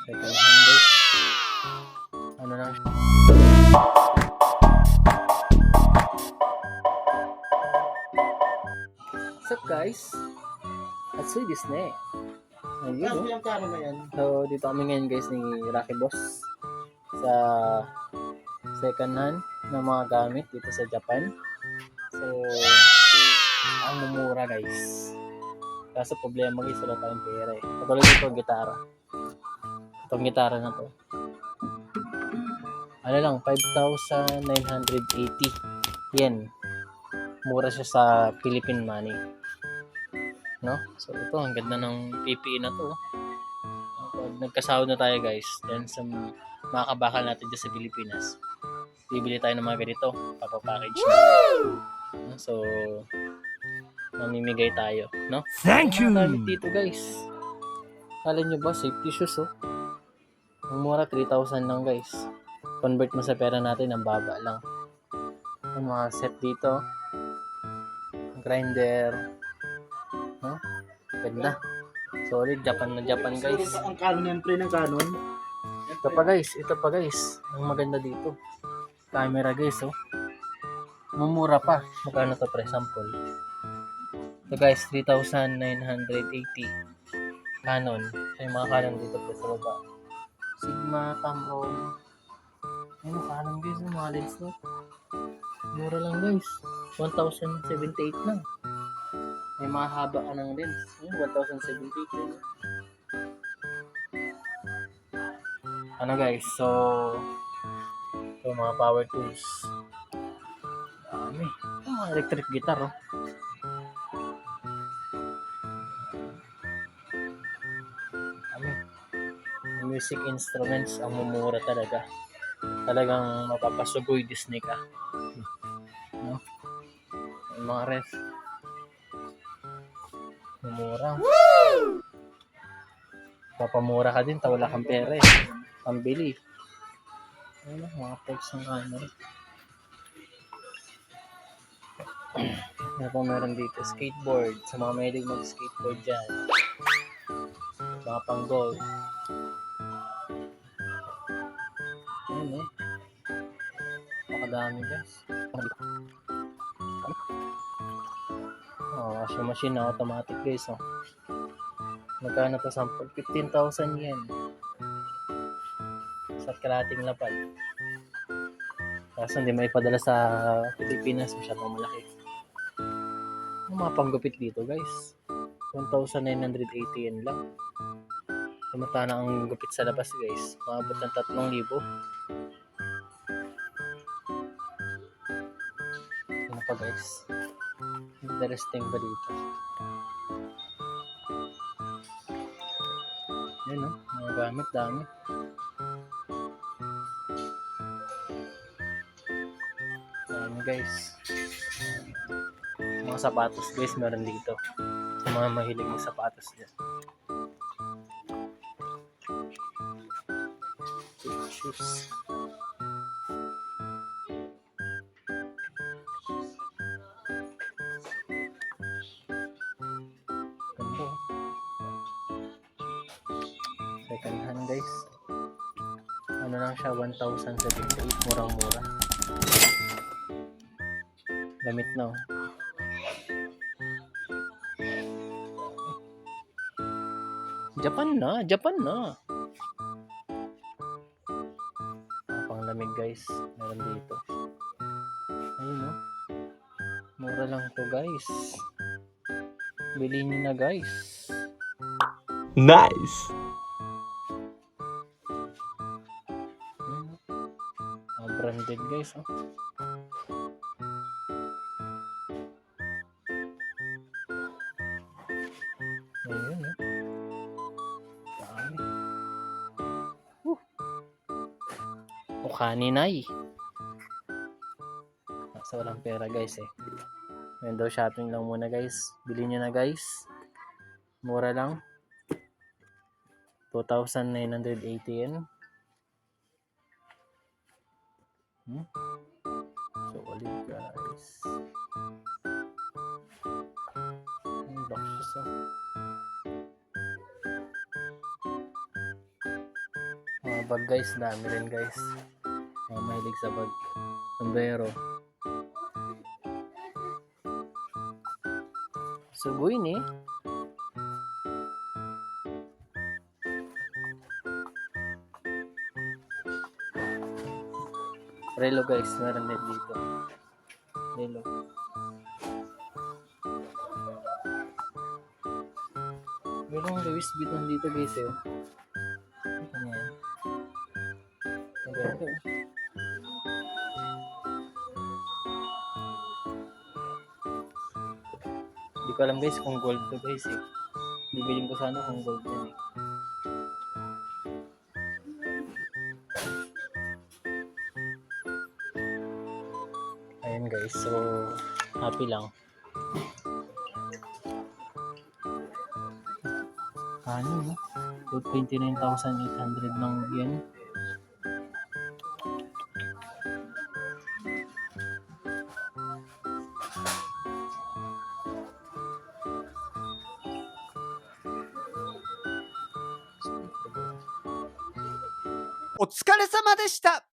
Second hand guys. Ano lang siya. What's up guys? At Swedish na eh. Ayun oh. Ilang karo na yan? So dito kami ngayon guys ni Rocky Boss sa second hand ng mga gamit dito sa Japan. So ang mumura guys. Kaso problema guys, wala tayong pera eh. Katulad nito ang gitara. Itong gitara na to. Ano lang, 5,980 yen. Mura siya sa Philippine money. No? So ito, ang ganda ng PPE na to. Pag nagkasahod na tayo guys, then sa mga kabakal natin dyan sa Pilipinas, bibili tayo ng mga ganito, papapackage na. So, mamimigay tayo, no? Thank you! Gamit dito guys. Kala nyo ba, safety shoes oh. Ang mura, 3,000 lang guys. Convert mo sa pera natin, ang baba lang. Yung mga set dito. Grinder. No? Ganda. Solid, Japan na Japan guys. Ang Canon yan, pre ng Canon. Ito pa guys. Ang maganda dito. Camera guys oh. Mumura pa. Magkano to pre? Sample. Ito guys, 3,980. Canon. So yung mga Canon dito pre sa baba. Sigma, Tamron. Ayun, Canon guys. Yung mga lens no. Mura lang guys. 1,078 lang. May mga haba ka ng lens. Ayun, 1,078 lang. Ano guys, so mga power tools. Dami. Mga electric guitar oh. Dami. Music instruments ang mumura talaga. Talagang mapapasugoy Disney ka. No? Yung mga ref. Mumura. Papamura ka din, wala kang pera eh. Pambili. Ayun lang, mga perks ng camera. Ano pa meron dito? Skateboard. Sa mga mahilig mag-skateboard dyan. Mga pang-gold. Ayun eh. Pakadami guys. Washing machine na automatic guys oh. Magkano to sample? 15,000 yen. Sa kalating lapad. Kaso hindi may padala sa Pilipinas, masyadong malaki. Ang mga panggupit dito guys, 1,980 yen lang. Samantala ang gupit sa labas guys, maabot ng 3,000. Ano pa guys? Interesting ba dito? Yan o, mga gamit dami. Dami guys. Mga sapatos guys meron dito. Sa mga mahilig ng sapatos dyan. Shoes. Ganda oh. Second hand guys. Ano lang siya, 1,078. Murang-mura. Gamit na oh. Japan na. Pang lamig guys, meron dito. Ayun oh. Mura lang to guys. Bilhin niyo na guys. Nice! Branded guys oh. Ayun oh. Dami. Kaninay. Nasa walang pera guys eh. Window shopping lang muna guys. Bilhin nyo na guys. Mura lang. 2,980 yen. Solid guys. Boxes oh. bag guys, dami rin guys. Mga mahilig sa bag. Sombrero. Sugoy ni. Relo guys, meron din dito. Relo. Merong Louis Vuitton dito guys eh. Ano yan? Maganda eh. Hindi ko alam guys kung gold to guys eh. Bibilin ko sana kung gold yan eh. Ayun guys, so happy lang. Ano no? 29,800 ng yen.お疲れ様でした。